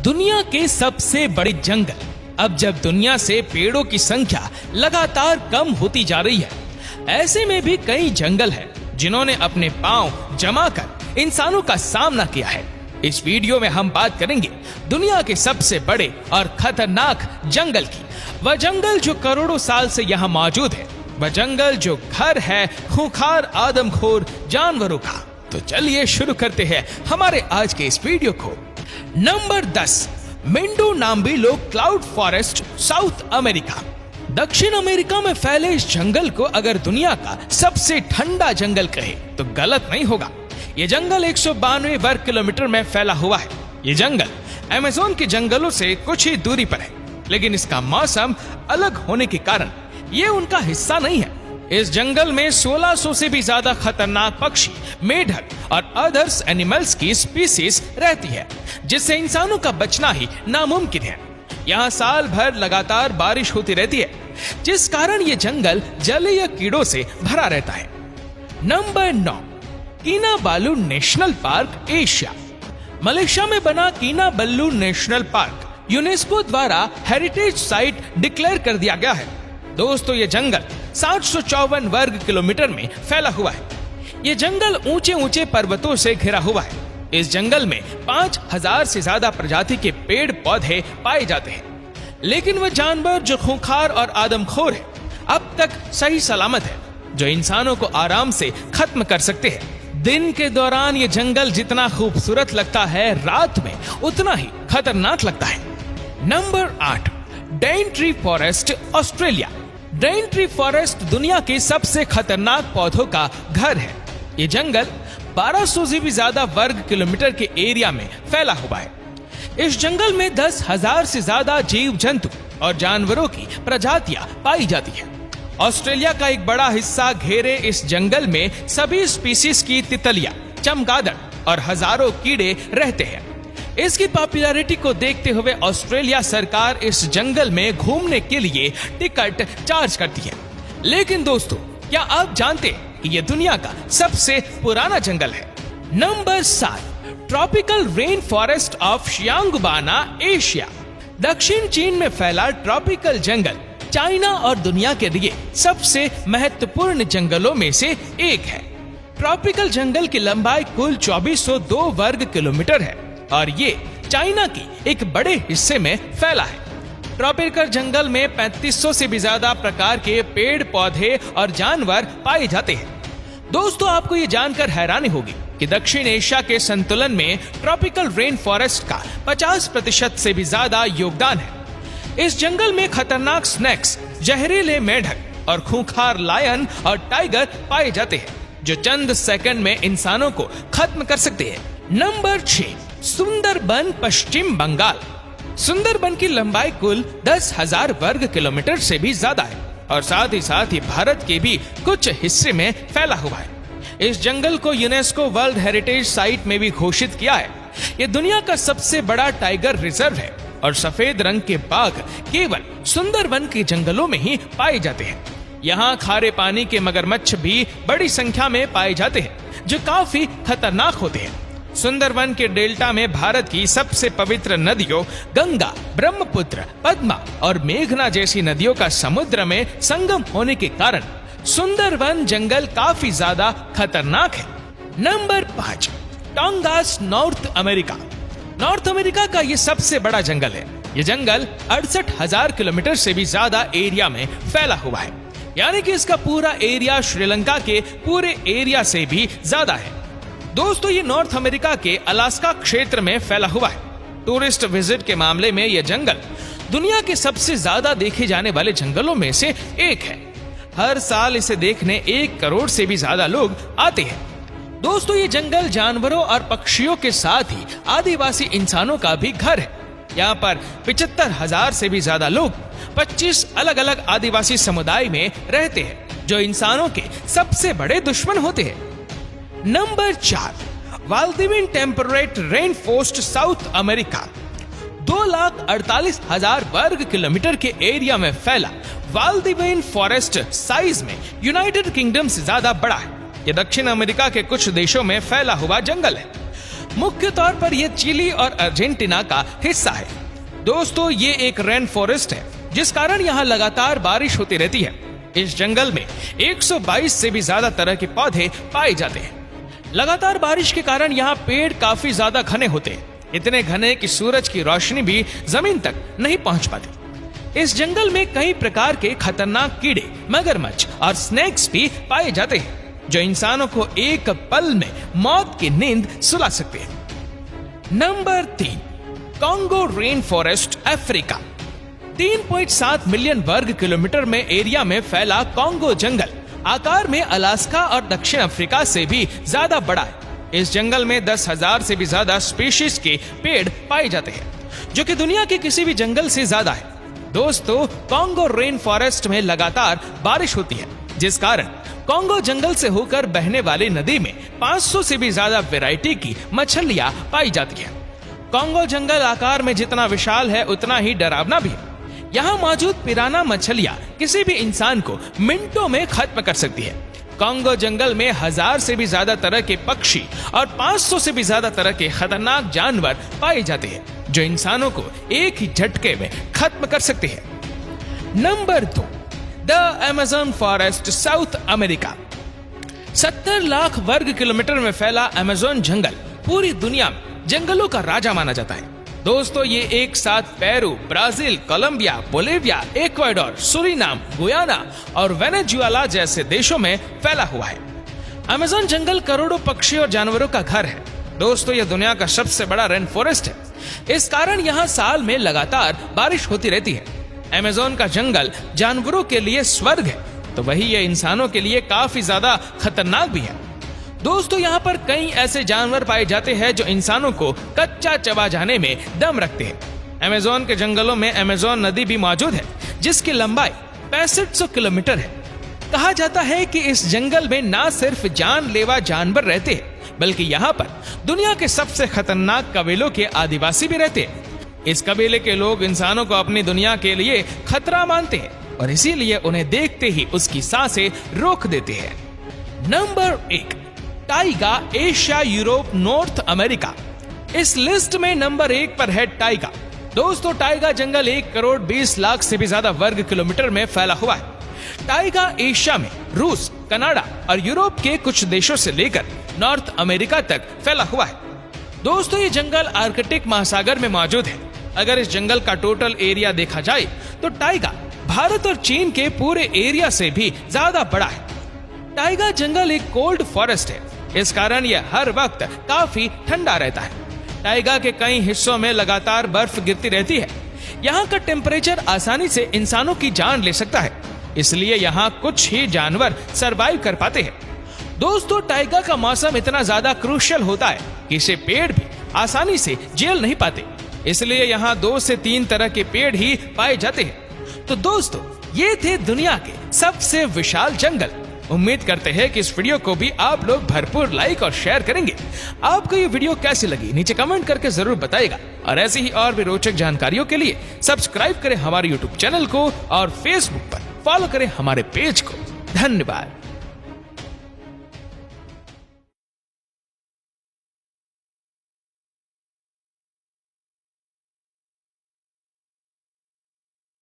दुनिया के सबसे बड़े जंगल। अब जब दुनिया से पेड़ों की संख्या लगातार कम होती जा रही है, ऐसे में भी कई जंगल हैं जिन्होंने अपने पांव जमा कर इंसानों का सामना किया है। इस वीडियो में हम बात करेंगे दुनिया के सबसे बड़े और खतरनाक जंगल की। वह जंगल जो करोड़ों साल से यहाँ मौजूद है, वह जंगल जो घर है खूंखार आदमखोर जानवरों का। तो चलिए शुरू करते हैं हमारे आज के इस वीडियो को। Number 10, Mindo Nambillo cloud forest, South America. दक्षिण अमेरिका में फैले इस जंगल को अगर दुनिया का सबसे ठंडा जंगल कहे तो गलत नहीं होगा। ये जंगल 192 वर्ग किलोमीटर में फैला हुआ है। ये जंगल अमेज़न के जंगलों से कुछ ही दूरी पर है, लेकिन इसका मौसम अलग होने के कारण ये उनका हिस्सा नहीं है। इस जंगल में 1600 से भी ज्यादा खतरनाक पक्षी, मेढक और अदर्स एनिमल्स की स्पीसीज रहती है, जिससे इंसानों का बचना ही नामुमकिन है। यहाँ साल भर लगातार बारिश होती रहती है, जिस कारण ये जंगल जलीय कीड़ों से भरा रहता है। Number 9, Kinabalu national park, Asia. Malaysia में बना कीनाबालू नेशनल पार्क यूनेस्को द्वारा हेरिटेज साइट डिक्लेयर कर दिया गया है। दोस्तों, ये जंगल 754 वर्ग किलोमीटर में फैला हुआ है। ये जंगल ऊंचे ऊंचे पर्वतों से घिरा हुआ है। इस जंगल में 5000 से ज्यादा प्रजाति के पेड़ पौधे पाए जाते हैं, लेकिन वह जानवर जो खूंखार और आदमखोर है, अब तक सही सलामत है, जो इंसानों को आराम से खत्म कर सकते हैं। दिन के दौरान ये जंगल जितना खूबसूरत लगता है, रात में उतना ही खतरनाक लगता है। Number 8, Daintree forest, Australia. Daintree forest दुनिया के सबसे खतरनाक पौधों का घर है। ये जंगल 1200 से भी ज्यादा वर्ग किलोमीटर के एरिया में फैला हुआ है। इस जंगल में 10,000 से ज्यादा जीव जंतु और जानवरों की प्रजातियां पाई जाती है। ऑस्ट्रेलिया का एक बड़ा हिस्सा घेरे इस जंगल में सभी स्पीसीज की तितलियां, चमगादड़ और हजारों कीड़े रहते हैं। इसकी पॉपुलैरिटी को देखते हुए ऑस्ट्रेलिया सरकार इस जंगल में घूमने के लिए टिकट चार्ज करती है। लेकिन दोस्तों, क्या आप जानते हैं कि यह दुनिया का सबसे पुराना जंगल है? Number 7, tropical rain forest of Xishuangbanna, Asia. दक्षिण चीन में फैला ट्रॉपिकल जंगल चाइना और दुनिया के लिए सबसे महत्वपूर्ण जंगलों में से एक है। ट्रॉपिकल जंगल की लंबाई कुल 2402 वर्ग किलोमीटर है और ये चाइना की एक बड़े हिस्से में फैला है। ट्रॉपिकल जंगल में 3500 से भी ज्यादा प्रकार के पेड़ पौधे और जानवर पाए जाते हैं। दोस्तों, आपको ये जानकर हैरानी होगी कि दक्षिण एशिया के संतुलन में ट्रॉपिकल रेन फॉरेस्ट का 50% से भी ज्यादा योगदान है। इस जंगल में खतरनाक स्नेक्स, जहरीले मेढक और खूंखार लायन और टाइगर पाए जाते हैं, जो चंद सेकंड में इंसानों को खत्म कर सकते हैं। नंबर 6, सुंदरबन, पश्चिम बंगाल। सुंदरबन की लंबाई कुल 10,000 वर्ग किलोमीटर से भी ज्यादा है और साथ ही भारत के भी कुछ हिस्से में फैला हुआ है। इस जंगल को यूनेस्को वर्ल्ड हेरिटेज साइट में भी घोषित किया है। यह दुनिया का सबसे बड़ा टाइगर रिजर्व है और सफेद रंग के बाघ केवल सुंदरबन के जंगलों में ही पाए जाते हैं। यहाँ खारे पानी के मगरमच्छ भी बड़ी संख्या में पाए जाते हैं, जो काफी खतरनाक होते हैं। सुंदरबन के डेल्टा में भारत की सबसे पवित्र नदियों गंगा, ब्रह्मपुत्र, पद्मा और मेघना जैसी नदियों का समुद्र में संगम होने के कारण सुंदरबन जंगल काफी ज्यादा खतरनाक है। Number 5, Tongass, North America. North America का ये सबसे बड़ा जंगल है। ये जंगल 68,000 किलोमीटर से भी ज्यादा एरिया में फैला हुआ है, यानी कि इसका पूरा एरिया श्रीलंका के पूरे एरिया से भी ज्यादा है। दोस्तों, ये नॉर्थ अमेरिका के अलास्का क्षेत्र में फैला हुआ है। टूरिस्ट विजिट के मामले में यह जंगल दुनिया के सबसे ज्यादा देखे जाने वाले जंगलों में से एक है। हर साल इसे देखने 1 करोड़ से भी ज्यादा लोग आते हैं। दोस्तों, ये जंगल जानवरों और पक्षियों के साथ ही आदिवासी इंसानों का भी घर है। यहाँ पर 75,000 से भी ज्यादा लोग 25 अलग अलग आदिवासी समुदाय में रहते हैं, जो इंसानों के सबसे बड़े दुश्मन होते हैं। Number 4, Valdivian temperate rain forest, South America. 2,48,000 वर्ग किलोमीटर के एरिया में फैला वाल्दिविन फॉरेस्ट साइज में यूनाइटेड किंगडम से ज्यादा बड़ा है। यह दक्षिण अमेरिका के कुछ देशों में फैला हुआ जंगल है। मुख्य तौर पर यह चिली और अर्जेंटीना का हिस्सा है। दोस्तों, ये एक रेन फॉरेस्ट है, जिस कारण यहाँ लगातार बारिश होती रहती है। इस जंगल में 122 से भी ज्यादा तरह के पौधे पाए जाते हैं। लगातार बारिश के कारण यहाँ पेड़ काफी ज्यादा घने होते हैं, इतने घने कि सूरज की रोशनी भी जमीन तक नहीं पहुंच पाती। इस जंगल में कई प्रकार के खतरनाक कीड़े, मगरमच्छ और स्नेक्स भी पाए जाते हैं, जो इंसानों को एक पल में मौत की नींद सुला सकते हैं। Number 3, Congo rain forest, Africa. 3.7 million वर्ग किलोमीटर में एरिया में फैला कॉन्गो जंगल आकार में अलास्का और दक्षिण अफ्रीका से भी ज्यादा बड़ा है। इस जंगल में 10,000 से भी ज्यादा स्पीशीज के पेड़ पाए जाते हैं, जो कि दुनिया के किसी भी जंगल से ज्यादा है। दोस्तों, कॉन्गो रेन फॉरेस्ट में लगातार बारिश होती है, जिस कारण कॉन्गो जंगल से होकर बहने वाली नदी में 500 से भी ज्यादा वैरायटी की मछलियां पाई जाती है। कॉन्गो जंगल आकार में जितना विशाल है, उतना ही डरावना भी है। यहाँ मौजूद पिराना मछलियां किसी भी इंसान को मिनटों में खत्म कर सकती है। कॉन्गो जंगल में 1000 से भी ज्यादा तरह के पक्षी और 500 से भी ज्यादा तरह के खतरनाक जानवर पाए जाते हैं, जो इंसानों को एक ही झटके में खत्म कर सकते हैं। Number 2, the Amazon forest, South America. 70 lakh वर्ग किलोमीटर में फैला अमेज़न जंगल पूरी दुनिया में जंगलों का राजा माना जाता है। दोस्तों, ये एक साथ Peru, Brazil, Colombia, Bolivia, Ecuador, Suriname, Guyana और वेनेजुएला जैसे देशों में फैला हुआ है। अमेज़न जंगल करोड़ों पक्षी और जानवरों का घर है। दोस्तों, यह दुनिया का सबसे बड़ा रेन फॉरेस्ट है। इस कारण यहाँ साल में लगातार बारिश होती रहती है। अमेज़न का जंगल जानवरों के लिए स्वर्ग है, तो वही ये इंसानों के लिए काफी ज्यादा खतरनाक भी है। दोस्तों, यहाँ पर कई ऐसे जानवर पाए जाते हैं जो इंसानों को कच्चा चबा जाने में दम रखते हैं। अमेज़न के जंगलों में अमेज़न नदी भी मौजूद है, जिसकी लंबाई 6500 किलोमीटर है। कहा जाता है कि इस जंगल में ना सिर्फ जानलेवा जानवर रहते हैं, बल्कि यहाँ पर दुनिया के सबसे खतरनाक कबीलों के आदिवासी भी रहते हैं। इस कबीले के लोग इंसानों को अपनी दुनिया के लिए खतरा मानते हैं और इसीलिए उन्हें देखते ही उसकी सांसें रोक देते हैं। Number 1, Tyga, Asia, Europe, north America. इस लिस्ट में नंबर 1 पर है टाइगा। दोस्तों, टाइगा जंगल 1 करोड़ 20 लाख से भी ज्यादा वर्ग किलोमीटर में फैला हुआ है। टाइगा एशिया में रूस, कनाडा और यूरोप के कुछ देशों से लेकर नॉर्थ अमेरिका तक फैला हुआ है। दोस्तों, ये जंगल आर्कटिक महासागर में मौजूद है। अगर इस जंगल का टोटल एरिया देखा जाए तो टाइगा भारत और चीन के पूरे एरिया से भी ज्यादा बड़ा है। टाइगा जंगल एक कोल्ड फॉरेस्ट है, इस कारण यह हर वक्त काफी ठंडा रहता है। टाइगा के कई हिस्सों में लगातार बर्फ गिरती रहती है। यहाँ का टेम्परेचर आसानी से इंसानों की जान ले सकता है, इसलिए यहाँ कुछ ही जानवर सरवाइव कर पाते हैं। दोस्तों, टाइगा का मौसम इतना ज्यादा क्रूशियल होता है कि इसे पेड़ भी आसानी से झेल नहीं पाते, इसलिए यहाँ 2 से 3 तरह के पेड़ ही पाए जाते हैं। तो दोस्तों, ये थे दुनिया के सबसे विशाल जंगल। उम्मीद करते हैं कि इस वीडियो को भी आप लोग भरपूर लाइक और शेयर करेंगे। आपको ये वीडियो कैसी लगी नीचे कमेंट करके जरूर बताइएगा, और ऐसी ही और भी रोचक जानकारियों के लिए सब्सक्राइब करें हमारे YouTube चैनल को और Facebook पर फॉलो करें हमारे पेज को। धन्यवाद।